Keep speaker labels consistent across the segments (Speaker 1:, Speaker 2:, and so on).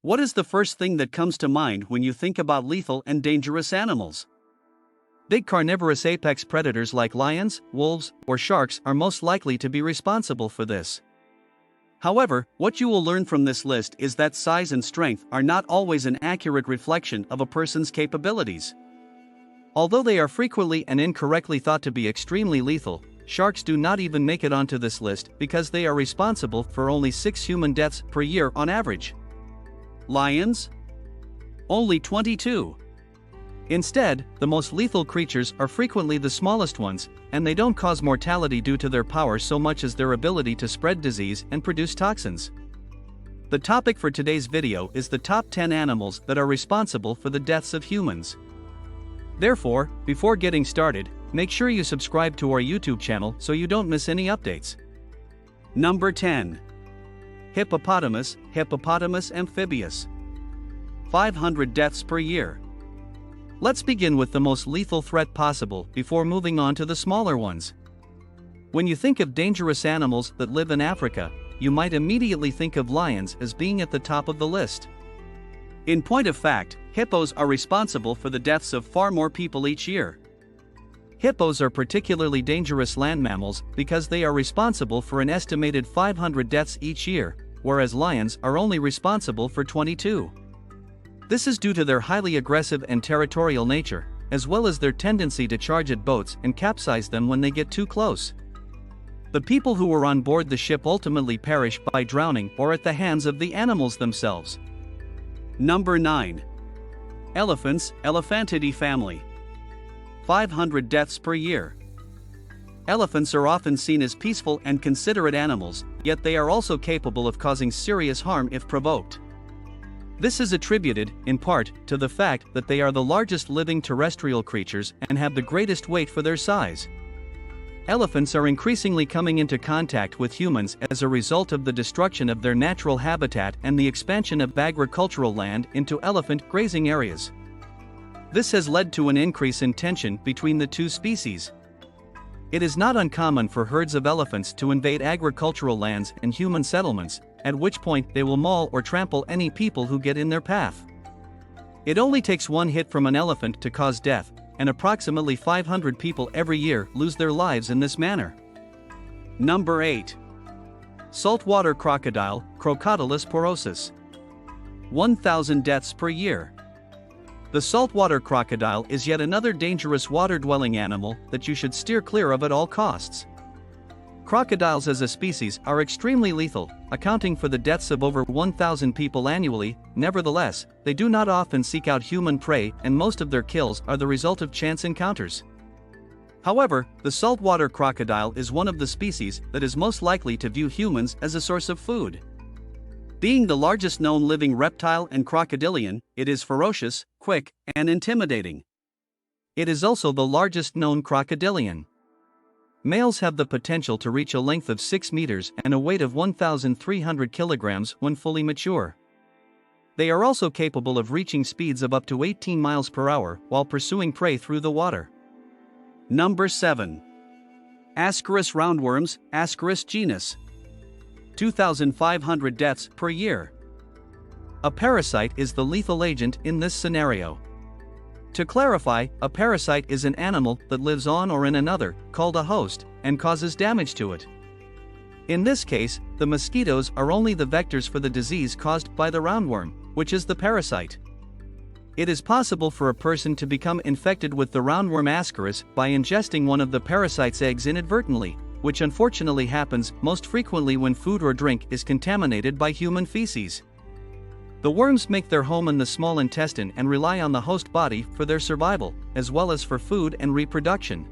Speaker 1: What is the first thing that comes to mind when you think about lethal and dangerous animals? Big carnivorous apex predators like lions, wolves, or sharks are most likely to be responsible for this. However, what you will learn from this list is that size and strength are not always an accurate reflection of a person's capabilities. Although they are frequently and incorrectly thought to be extremely lethal, sharks do not even make it onto this list because they are responsible for only 6 human deaths per year on average. Lions? Only 22. Instead, the most lethal creatures are frequently the smallest ones, and they don't cause mortality due to their power so much as their ability to spread disease and produce toxins. The topic for today's video is the top 10 animals that are responsible for the deaths of humans. Therefore, before getting started, make sure you subscribe to our YouTube channel so you don't miss any updates. Number 10. Hippopotamus amphibius. 500 deaths per year. Let's begin with the most lethal threat possible before moving on to the smaller ones. When you think of dangerous animals that live in Africa, you might immediately think of lions as being at the top of the list. In point of fact, hippos are responsible for the deaths of far more people each year. Hippos are particularly dangerous land mammals because they are responsible for an estimated 500 deaths each year, whereas lions are only responsible for 22. This is due to their highly aggressive and territorial nature, as well as their tendency to charge at boats and capsize them when they get too close. The people who were on board the ship ultimately perish by drowning or at the hands of the animals themselves. Number 9. Elephants, Elephantidae family. 500 deaths per year. Elephants are often seen as peaceful and considerate animals, yet they are also capable of causing serious harm if provoked. This is attributed, in part, to the fact that they are the largest living terrestrial creatures and have the greatest weight for their size. Elephants are increasingly coming into contact with humans as a result of the destruction of their natural habitat and the expansion of agricultural land into elephant grazing areas. This has led to an increase in tension between the two species. It is not uncommon for herds of elephants to invade agricultural lands and human settlements, at which point they will maul or trample any people who get in their path. It only takes one hit from an elephant to cause death, and approximately 500 people every year lose their lives in this manner. Number 8. Saltwater crocodile, Crocodilus porosus. 1,000 deaths per year. The saltwater crocodile is yet another dangerous water-dwelling animal that you should steer clear of at all costs. Crocodiles as a species are extremely lethal, accounting for the deaths of over 1,000 people annually. Nevertheless, they do not often seek out human prey, and most of their kills are the result of chance encounters. However, the saltwater crocodile is one of the species that is most likely to view humans as a source of food. Being the largest known living reptile and crocodilian, it is ferocious, quick, and intimidating. It is also the largest known crocodilian. Males have the potential to reach a length of 6 meters and a weight of 1,300 kilograms when fully mature. They are also capable of reaching speeds of up to 18 miles per hour while pursuing prey through the water. Number 7. Ascaris roundworms, Ascaris genus. 2,500 deaths per year. A parasite is the lethal agent in this scenario. To clarify, a parasite is an animal that lives on or in another, called a host, and causes damage to it. In this case, the mosquitoes are only the vectors for the disease caused by the roundworm, which is the parasite. It is possible for a person to become infected with the roundworm Ascaris by ingesting one of the parasite's eggs inadvertently, which unfortunately happens most frequently when food or drink is contaminated by human feces. The worms make their home in the small intestine and rely on the host body for their survival, as well as for food and reproduction.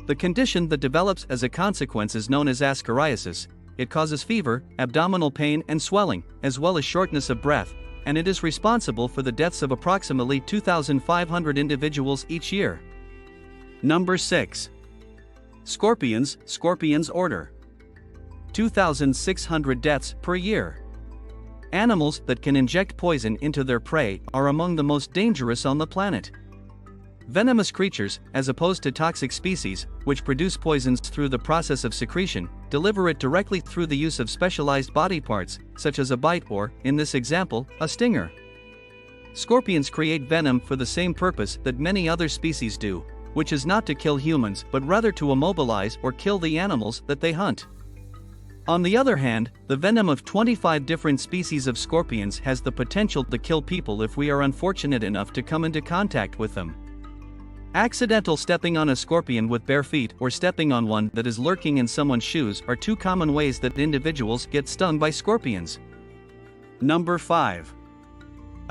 Speaker 1: The condition that develops as a consequence is known as ascariasis. It causes fever, abdominal pain and swelling, as well as shortness of breath, and it is responsible for the deaths of approximately 2,500 individuals each year. Number 6. Scorpions, Scorpions order. 2,600 deaths per year. Animals that can inject poison into their prey are among the most dangerous on the planet. Venomous creatures, as opposed to toxic species, which produce poisons through the process of secretion, deliver it directly through the use of specialized body parts, such as a bite or, in this example, a stinger. Scorpions create venom for the same purpose that many other species do, which is not to kill humans but rather to immobilize or kill the animals that they hunt. On the other hand, the venom of 25 different species of scorpions has the potential to kill people if we are unfortunate enough to come into contact with them. Accidental stepping on a scorpion with bare feet or stepping on one that is lurking in someone's shoes are two common ways that individuals get stung by scorpions. Number 5.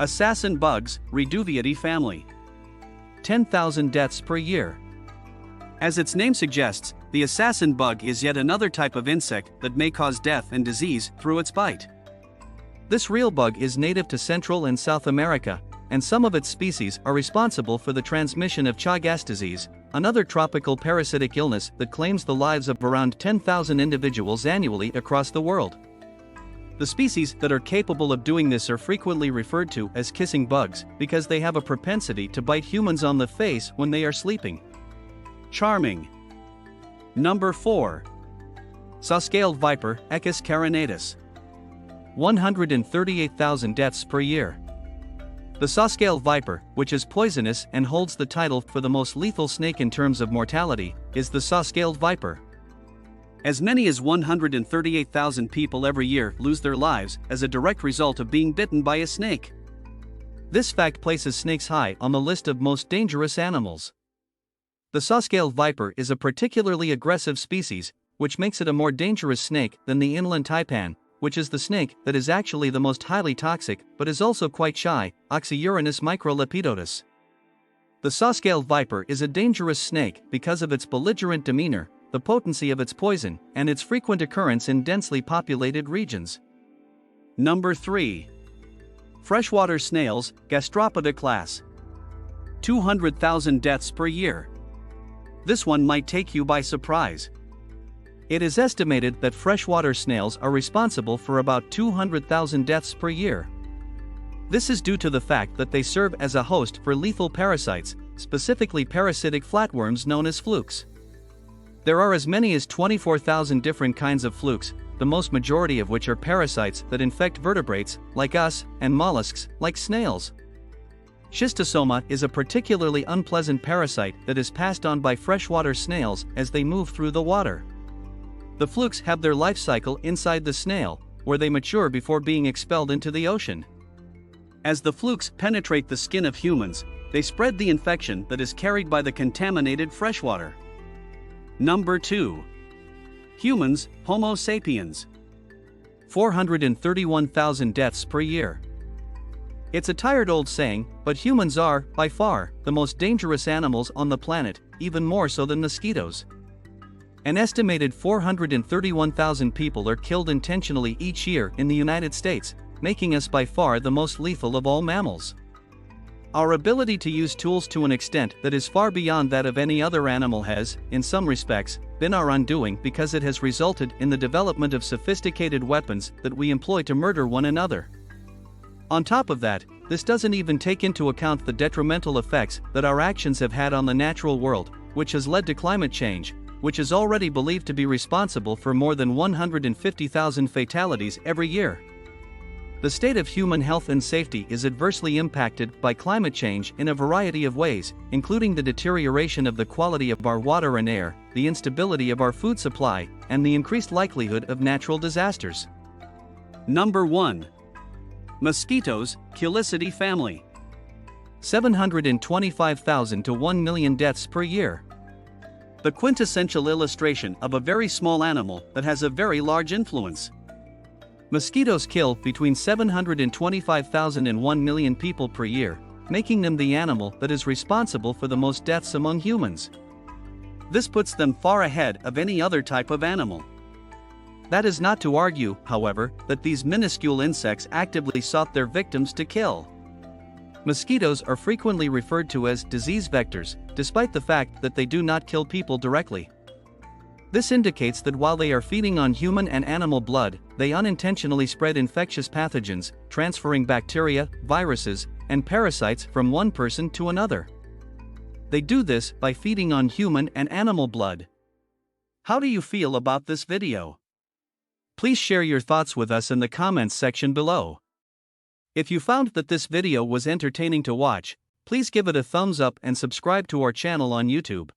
Speaker 1: Assassin bugs, Reduviae family. 10,000 deaths per year. As its name suggests, the assassin bug is yet another type of insect that may cause death and disease through its bite. This real bug is native to Central and South America, and some of its species are responsible for the transmission of Chagas disease, another tropical parasitic illness that claims the lives of around 10,000 individuals annually across the world. The species that are capable of doing this are frequently referred to as kissing bugs because they have a propensity to bite humans on the face when they are sleeping. Charming. Number 4. Saw-scaled viper, Echis carinatus. 138,000 deaths per year. The saw-scaled viper, which is poisonous and holds the title for the most lethal snake in terms of mortality, is the saw-scaled viper. As many as 138,000 people every year lose their lives as a direct result of being bitten by a snake. This fact places snakes high on the list of most dangerous animals. The saw-scaled viper is a particularly aggressive species, which makes it a more dangerous snake than the inland taipan, which is the snake that is actually the most highly toxic but is also quite shy, Oxyuranus microlepidotus. The saw-scaled viper is a dangerous snake because of its belligerent demeanor, the potency of its poison, and its frequent occurrence in densely populated regions. Number 3. Freshwater snails, Gastropoda class. 200,000 deaths per year. This one might take you by surprise. It is estimated that freshwater snails are responsible for about 200,000 deaths per year. This is due to the fact that they serve as a host for lethal parasites, specifically parasitic flatworms known as flukes. There are as many as 24,000 different kinds of flukes, the most majority of which are parasites that infect vertebrates, like us, and mollusks, like snails. Schistosoma is a particularly unpleasant parasite that is passed on by freshwater snails as they move through the water. The flukes have their life cycle inside the snail, where they mature before being expelled into the ocean. As the flukes penetrate the skin of humans, they spread the infection that is carried by the contaminated freshwater. Number 2. Humans, Homo sapiens. 431,000 deaths per year. It's a tired old saying, but humans are, by far, the most dangerous animals on the planet, even more so than mosquitoes. An estimated 431,000 people are killed intentionally each year in the United States, making us by far the most lethal of all mammals. Our ability to use tools to an extent that is far beyond that of any other animal has, in some respects, been our undoing because it has resulted in the development of sophisticated weapons that we employ to murder one another. On top of that, this doesn't even take into account the detrimental effects that our actions have had on the natural world, which has led to climate change, which is already believed to be responsible for more than 150,000 fatalities every year. The state of human health and safety is adversely impacted by climate change in a variety of ways, including the deterioration of the quality of our water and air, the instability of our food supply, and the increased likelihood of natural disasters. Number 1. Mosquitoes, Culicidae family. 725,000 to 1 million deaths per year. The quintessential illustration of a very small animal that has a very large influence. Mosquitoes kill between 725,000 and 1 million people per year, making them the animal that is responsible for the most deaths among humans. This puts them far ahead of any other type of animal. That is not to argue, however, that these minuscule insects actively sought their victims to kill. Mosquitoes are frequently referred to as disease vectors, despite the fact that they do not kill people directly. This indicates that while they are feeding on human and animal blood, they unintentionally spread infectious pathogens, transferring bacteria, viruses, and parasites from one person to another. They do this by feeding on human and animal blood. How do you feel about this video? Please share your thoughts with us in the comments section below. If you found that this video was entertaining to watch, please give it a thumbs up and subscribe to our channel on YouTube.